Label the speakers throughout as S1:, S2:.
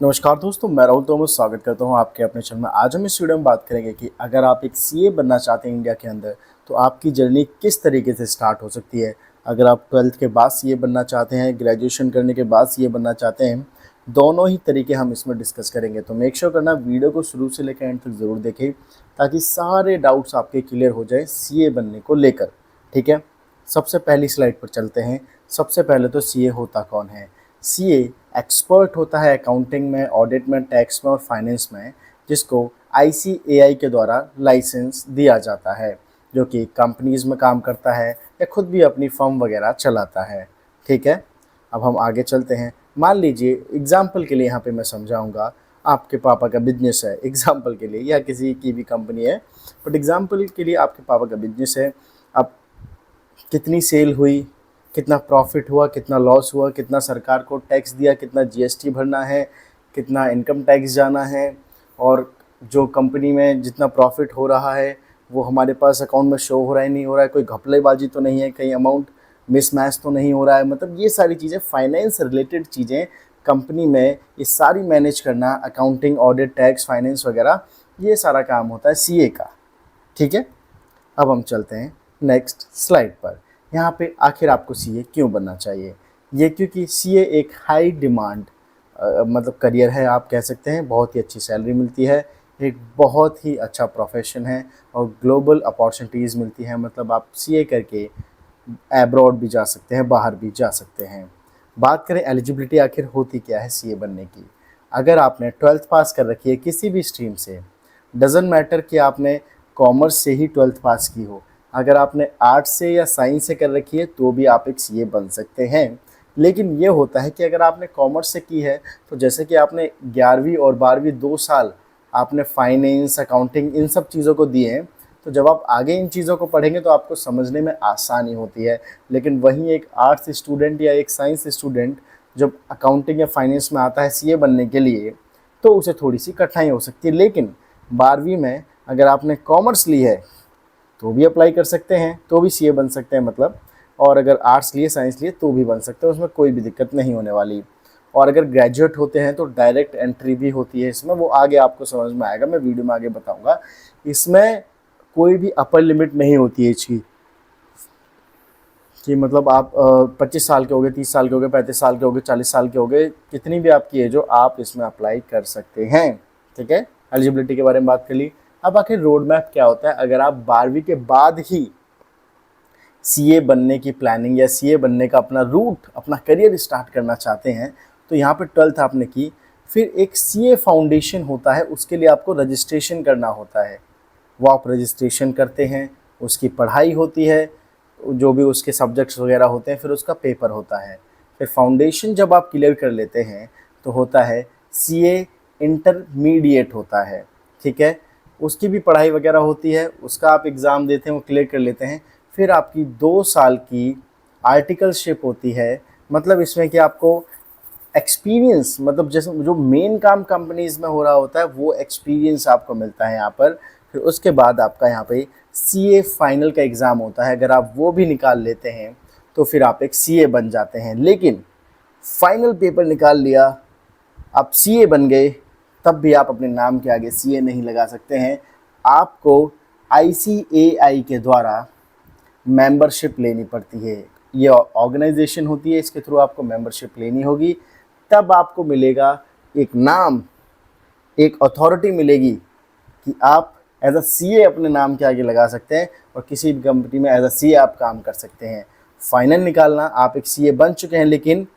S1: नमस्कार दोस्तों, मैं राहुल तोमस स्वागत करता हूं आपके अपने चैनल में। आज हम इस वीडियो में बात करेंगे कि अगर आप एक सीए बनना चाहते हैं इंडिया के अंदर, तो आपकी जर्नी किस तरीके से स्टार्ट हो सकती है। अगर आप 12th के बाद सीए बनना चाहते हैं, ग्रेजुएशन करने के बाद सीए बनना चाहते हैं, दोनों ही तरीके हम इसमें डिस्कस करेंगे। तो मेक श्योर करना वीडियो को शुरू से लेकर एंड तक ज़रूर देखें, ताकि सारे डाउट्स आपके क्लियर हो जाए सीए बनने को लेकर। ठीक है, सबसे पहली स्लाइड पर चलते हैं। सबसे पहले तो सीए होता कौन है। सीए एक्सपर्ट होता है अकाउंटिंग में, ऑडिट में, टैक्स में और फाइनेंस में, जिसको आईसीएआई के द्वारा लाइसेंस दिया जाता है, जो कि कंपनीज में काम करता है या खुद भी अपनी फर्म वगैरह चलाता है। ठीक है, अब हम आगे चलते हैं। मान लीजिए एग्जाम्पल के लिए यहाँ पे मैं समझाऊंगा, आपके पापा का बिजनेस है एग्जाम्पल के लिए, या किसी की भी कंपनी है, बट एग्जाम्पल के लिए आपके पापा का बिजनेस है। अब कितनी सेल हुई, कितना प्रॉफिट हुआ, कितना लॉस हुआ, कितना सरकार को टैक्स दिया, कितना जीएसटी भरना है, कितना इनकम टैक्स जाना है, और जो कंपनी में जितना प्रॉफिट हो रहा है वो हमारे पास अकाउंट में शो हो रहा है नहीं हो रहा है, कोई घपलेबाजी तो नहीं है, कहीं अमाउंट मिसमैच तो नहीं हो रहा है। मतलब ये सारी चीज़ें, फाइनेंस रिलेटेड चीज़ें कंपनी में ये सारी मैनेज करना, अकाउंटिंग, ऑडिट, टैक्स, फाइनेंस वगैरह, ये सारा काम होता है सीए का। ठीक है, अब हम चलते हैं नेक्स्ट स्लाइड पर। यहाँ पे आखिर आपको सीए क्यों बनना चाहिए। ये क्योंकि सीए एक हाई डिमांड मतलब करियर है, आप कह सकते हैं। बहुत ही अच्छी सैलरी मिलती है, एक बहुत ही अच्छा प्रोफेशन है और ग्लोबल अपॉर्चुनिटीज़ मिलती हैं। मतलब आप सीए करके एब्रॉड भी जा सकते हैं, बाहर भी जा सकते हैं। बात करें एलिजिबिलिटी आखिर होती क्या है सीए बनने की। अगर आपने 12th पास कर रखी है किसी भी स्ट्रीम से, डजेंट मैटर कि आपने कॉमर्स से ही 12th पास की हो, अगर आपने आर्ट्स से या साइंस से कर रखी है तो भी आप एक सीए बन सकते हैं। लेकिन ये होता है कि अगर आपने कॉमर्स से की है, तो जैसे कि आपने 11वीं और 12वीं 2 साल आपने फाइनेंस, अकाउंटिंग, इन सब चीज़ों को दिए हैं, तो जब आप आगे इन चीज़ों को पढ़ेंगे तो आपको समझने में आसानी होती है। लेकिन वहीं एक आर्ट्स स्टूडेंट या एक साइंस स्टूडेंट जब अकाउंटिंग या फाइनेंस में आता है सीए बनने के लिए, तो उसे थोड़ी सी कठिनाई हो सकती है। लेकिन 12वीं में अगर आपने कॉमर्स ली है तो भी अप्लाई कर सकते हैं, तो भी सीए बन सकते हैं मतलब। और अगर आर्ट्स लिए, साइंस लिए, तो भी बन सकते हैं, उसमें कोई भी दिक्कत नहीं होने वाली। और अगर ग्रेजुएट होते हैं तो डायरेक्ट एंट्री भी होती है इसमें, वो आगे आपको समझ में आएगा, मैं वीडियो में आगे बताऊंगा। इसमें कोई भी अपर लिमिट नहीं होती है इसकी, कि मतलब आप 25 साल के हो गए, 30 साल के हो गए, 35 साल के हो गए, 40 साल के हो गए, कितनी भी आपकी एज हो, आप इसमें अप्लाई कर सकते हैं। ठीक है, एलिजिबिलिटी के बारे में बात कर ली। अब आखिर रोड मैप क्या होता है। अगर आप 12वीं के बाद ही सीए बनने की प्लानिंग या सीए बनने का अपना रूट, अपना करियर स्टार्ट करना चाहते हैं, तो यहाँ पे 12th आपने की, फिर एक सीए फाउंडेशन होता है, उसके लिए आपको रजिस्ट्रेशन करना होता है। वो आप रजिस्ट्रेशन करते हैं, उसकी पढ़ाई होती है, जो भी उसके सब्जेक्ट्स वगैरह होते हैं, फिर उसका पेपर होता है। फिर फाउंडेशन जब आप क्लियर कर लेते हैं तो होता है सीए इंटरमीडिएट होता है। ठीक है, उसकी भी पढ़ाई वगैरह होती है, उसका आप एग्ज़ाम देते हैं, वो क्लियर कर लेते हैं। फिर आपकी 2 साल की आर्टिकलशिप होती है। मतलब इसमें कि आपको एक्सपीरियंस, मतलब जैसे जो मेन काम कंपनीज़ में हो रहा होता है वो एक्सपीरियंस आपको मिलता है यहाँ पर। फिर उसके बाद आपका यहाँ पे सीए फाइनल का एग्ज़ाम होता है। अगर आप वो भी निकाल लेते हैं तो फिर आप एक सीए बन जाते हैं। लेकिन फाइनल पेपर निकाल लिया, आप सीए बन गए, तब भी आप अपने नाम के आगे सीए नहीं लगा सकते हैं। आपको आईसीएआई के द्वारा मेंबरशिप लेनी पड़ती है। ये ऑर्गेनाइजेशन होती है, इसके थ्रू आपको मेंबरशिप लेनी होगी, तब आपको मिलेगा एक नाम, एक अथॉरिटी मिलेगी कि आप एज अ सीए अपने नाम के आगे लगा सकते हैं और किसी भी कंपनी में एज अ सीए आप काम कर सकते हैं। फाइनल निकालना, आप एक सीए बन चुके हैं, लेकिन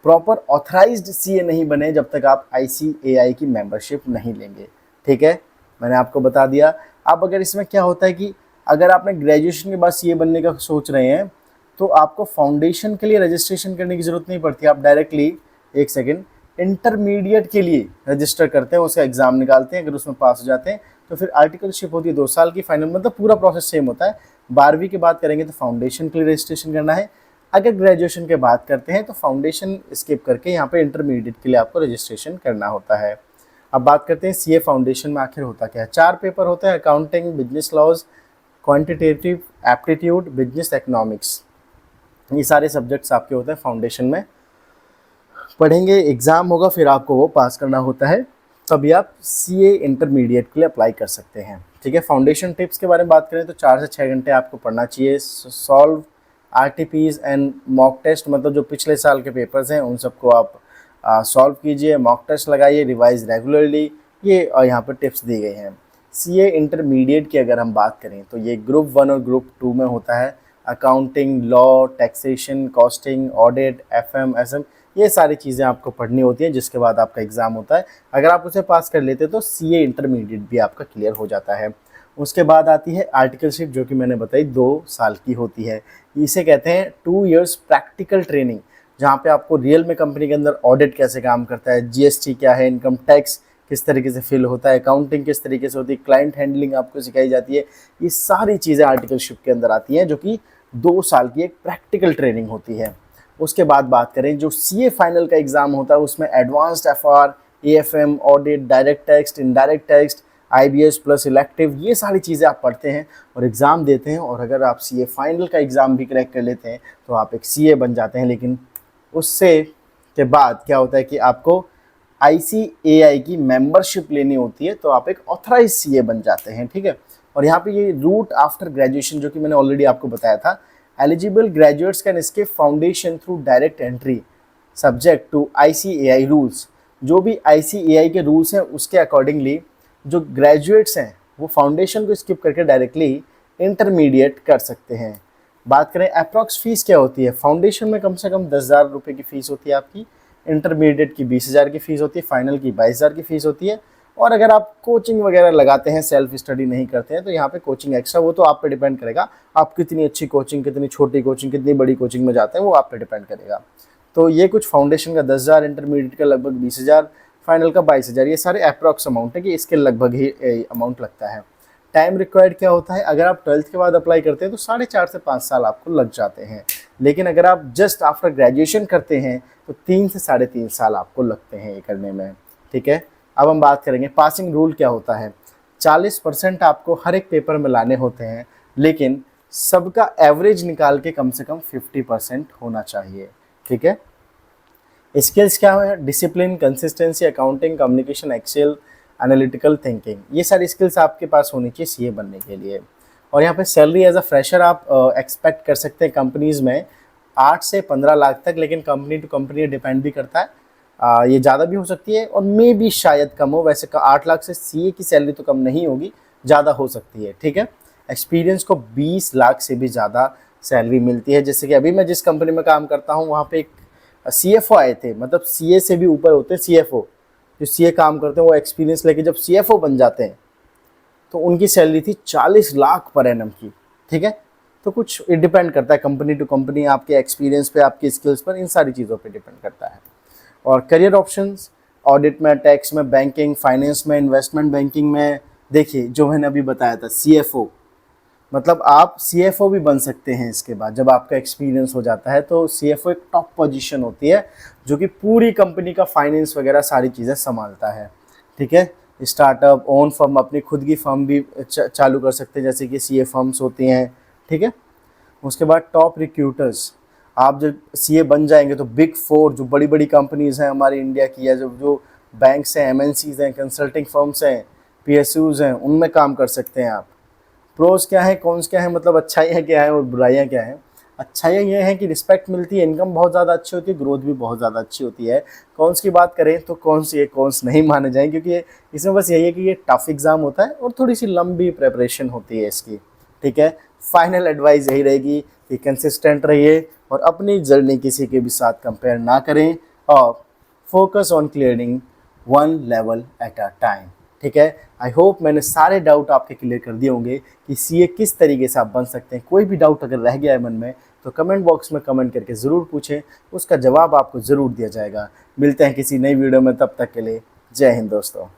S1: प्रॉपर ऑथराइज्ड सीए नहीं बने जब तक आप आईसीएआई की मेंबरशिप नहीं लेंगे। ठीक है, मैंने आपको बता दिया। अब अगर इसमें क्या होता है कि अगर आपने ग्रेजुएशन के बाद सीए बनने का सोच रहे हैं, तो आपको फाउंडेशन के लिए रजिस्ट्रेशन करने की ज़रूरत नहीं पड़ती। आप डायरेक्टली, एक सेकेंड, इंटरमीडिएट के लिए रजिस्टर करते हैं, उसका एग्ज़ाम निकालते हैं, अगर उसमें पास हो जाते हैं तो फिर आर्टिकलशिप होती है 2 साल की, फाइनल, मतलब पूरा प्रोसेस सेम होता है। 12वीं के बाद करेंगे तो फाउंडेशन के लिए रजिस्ट्रेशन करना है। अगर ग्रेजुएशन के बाद करते हैं तो फाउंडेशन स्किप करके यहाँ पे इंटरमीडिएट के लिए आपको रजिस्ट्रेशन करना होता है। अब बात करते हैं सीए फाउंडेशन में आखिर होता क्या है। 4 पेपर होते हैं, accounting, business laws, quantitative aptitude, business economics. ये सारे सब्जेक्ट्स आपके होते हैं फाउंडेशन में। पढ़ेंगे, एग्ज़ाम होगा, फिर आपको वो पास करना होता है, तभी आप सीए इंटरमीडिएट के लिए अप्लाई कर सकते हैं। ठीक है, फाउंडेशन टिप्स के बारे में बात करें तो 4 से 6 घंटे आपको पढ़ना चाहिए। Solve RTPs and mock test, मतलब जो पिछले साल के पेपर्स हैं उन सबको आप सॉल्व कीजिए, मॉक टेस्ट लगाइए, रिवाइज रेगुलरली, ये और यहाँ पर टिप्स दी गई हैं। सीए इंटरमीडिएट की अगर हम बात करें तो ये ग्रुप 1 और ग्रुप 2 में होता है। Accounting, law, taxation, costing, audit, FM, SM, ये सारी चीज़ें आपको पढ़नी होती हैं, जिसके बाद आपका एग्ज़ाम होता है। अगर आप उसे पास कर लेते तो सीए इंटरमीडिएट भी आपका क्लियर हो जाता है। उसके बाद आती है आर्टिकलशिप, जो कि मैंने बताई 2 साल की होती है। इसे कहते हैं 2 इयर्स प्रैक्टिकल ट्रेनिंग, जहाँ पे आपको रियल में कंपनी के अंदर ऑडिट कैसे काम करता है, जीएसटी क्या है, इनकम टैक्स किस तरीके से फिल होता है, अकाउंटिंग किस तरीके से होती है, क्लाइंट हैंडलिंग आपको सिखाई जाती है। ये सारी चीज़ें आर्टिकलशिप के अंदर आती हैं, जो कि 2 साल की एक प्रैक्टिकल ट्रेनिंग होती है। उसके बाद बात करें जो सीए फाइनल का एग्ज़ाम होता है, उसमें advanced FR, AFM, audit, direct tax, indirect tax, IBS plus elective, ये सारी चीज़ें आप पढ़ते हैं और एग्ज़ाम देते हैं। और अगर आप सीए फाइनल का एग्ज़ाम भी क्रैक कर लेते हैं तो आप एक सीए बन जाते हैं। लेकिन उससे के बाद क्या होता है कि आपको आईसीएआई की मेंबरशिप लेनी होती है, तो आप एक ऑथराइज सीए बन जाते हैं। ठीक है, और यहाँ पे ये रूट आफ्टर ग्रेजुएशन, जो कि मैंने ऑलरेडी आपको बताया था, eligible graduates can skip foundation through direct entry subject to ICAI rules. जो भी आईसीएआई के रूल्स हैं उसके अकॉर्डिंगली जो ग्रेजुएट्स हैं वो फाउंडेशन को स्किप करके डायरेक्टली इंटरमीडिएट कर सकते हैं। बात करें अप्रॉक्स फीस क्या होती है, फाउंडेशन में कम से कम 10,000 रुपये की फ़ीस होती है आपकी, इंटरमीडिएट की 20,000 की फ़ीस होती है, फाइनल की 22,000 की फ़ीस होती है। और अगर आप कोचिंग वगैरह लगाते हैं, सेल्फ स्टडी नहीं करते हैं, तो यहाँ पे कोचिंग एक्स्ट्रा, वो तो आप पे डिपेंड करेगा, आप कितनी अच्छी कोचिंग, कितनी छोटी कोचिंग, कितनी बड़ी कोचिंग में जाते हैं, वो आप पे डिपेंड करेगा। तो ये कुछ फाउंडेशन का 10,000, इंटरमीडिएट का लगभग 20,000, फाइनल का 22,000, ये सारे अप्रॉक्स अमाउंट है कि इसके लगभग ही अमाउंट लगता है। टाइम रिक्वायर्ड क्या होता है, अगर आप 12th के बाद अप्लाई करते हैं तो 4.5 से 5 साल आपको लग जाते हैं। लेकिन अगर आप जस्ट आफ्टर ग्रेजुएशन करते हैं तो 3 से 3.5 साल आपको लगते हैं ये करने में। ठीक है, अब हम बात करेंगे पासिंग रूल क्या होता है। 40% आपको हर एक पेपर में लाने होते हैं, लेकिन सबका एवरेज निकाल के कम से कम 50% होना चाहिए। ठीक है, स्किल्स क्या है, discipline, consistency, accounting, communication, excel, analytical thinking, ये सारी स्किल्स आपके पास होनी चाहिए सीए बनने के लिए। और यहाँ पे सैलरी एज अ फ्रेशर आप एक्सपेक्ट कर सकते हैं कंपनीज़ में 8 से 15 लाख तक, लेकिन कंपनी टू कंपनी डिपेंड भी करता है। ये ज़्यादा भी हो सकती है और मे भी शायद कम हो। वैसे 8 लाख से सीए की सैलरी तो कम नहीं होगी, ज़्यादा हो सकती है। ठीक है, एक्सपीरियंस को 20 लाख से भी ज़्यादा सैलरी मिलती है। जैसे कि अभी मैं जिस कंपनी में काम करता हूँ वहाँ पे एक सीएफओ आए थे, मतलब सीए से भी ऊपर होते हैं सीएफओ, जो सीए काम करते हैं वो एक्सपीरियंस लेके जब सीएफओ बन जाते हैं तो उनकी सैलरी थी 40 लाख पर एनम की। ठीक है, तो कुछ डिपेंड करता है कंपनी टू कंपनी, आपके एक्सपीरियंस पे, आपकी स्किल्स पर, इन सारी चीज़ों पे डिपेंड करता है। और करियर ऑप्शंस, ऑडिट में, टैक्स में, बैंकिंग, फाइनेंस में, इन्वेस्टमेंट बैंकिंग में, देखिए जो मैंने अभी बताया था सीएफओ, मतलब आप सीएफओ भी बन सकते हैं इसके बाद जब आपका एक्सपीरियंस हो जाता है। तो सीएफओ एक टॉप पोजीशन होती है जो कि पूरी कंपनी का फाइनेंस वगैरह सारी चीज़ें संभालता है। ठीक है, स्टार्टअप, ओन फर्म, अपनी खुद की फर्म भी चालू कर सकते हैं, जैसे कि सीए फर्म्स होती हैं। ठीक है, उसके बाद टॉप रिक्रूटर्स, आप जब सीए बन जाएंगे तो बिग 4 जो बड़ी बड़ी कंपनीज़ हैं हमारी इंडिया की, या जो बैंक्स हैं, एमएनसीज़ हैं, कंसल्टिंग फर्म्स हैं, पीएसयूज़ हैं, उनमें काम कर सकते हैं आप। प्रोज क्या है, कॉन्स क्या है, मतलब अच्छाइयाँ क्या है और बुराइयाँ क्या हैं। अच्छाइयाँ ये हैं कि रिस्पेक्ट मिलती है, इनकम बहुत ज़्यादा अच्छी होती है, ग्रोथ भी बहुत ज़्यादा अच्छी होती है। कॉन्स की बात करें तो कॉन्स, ये कॉन्स नहीं माने जाएँ, क्योंकि इसमें बस यही है कि ये टफ एग्ज़ाम होता है और थोड़ी सी लंबी प्रेपरेशन होती है इसकी। ठीक है, फाइनल एडवाइस यही रहेगी कि कंसिस्टेंट रहिए और अपनी जर्नी किसी के भी साथ कंपेयर ना करें और focus on clearing 1 level at a time. ठीक है, आई होप मैंने सारे डाउट आपके क्लियर कर दिए होंगे कि सीए किस तरीके से आप बन सकते हैं। कोई भी डाउट अगर रह गया है मन में तो कमेंट बॉक्स में कमेंट करके ज़रूर पूछें, उसका जवाब आपको ज़रूर दिया जाएगा। मिलते हैं किसी नई वीडियो में, तब तक के लिए जय हिंद दोस्तों।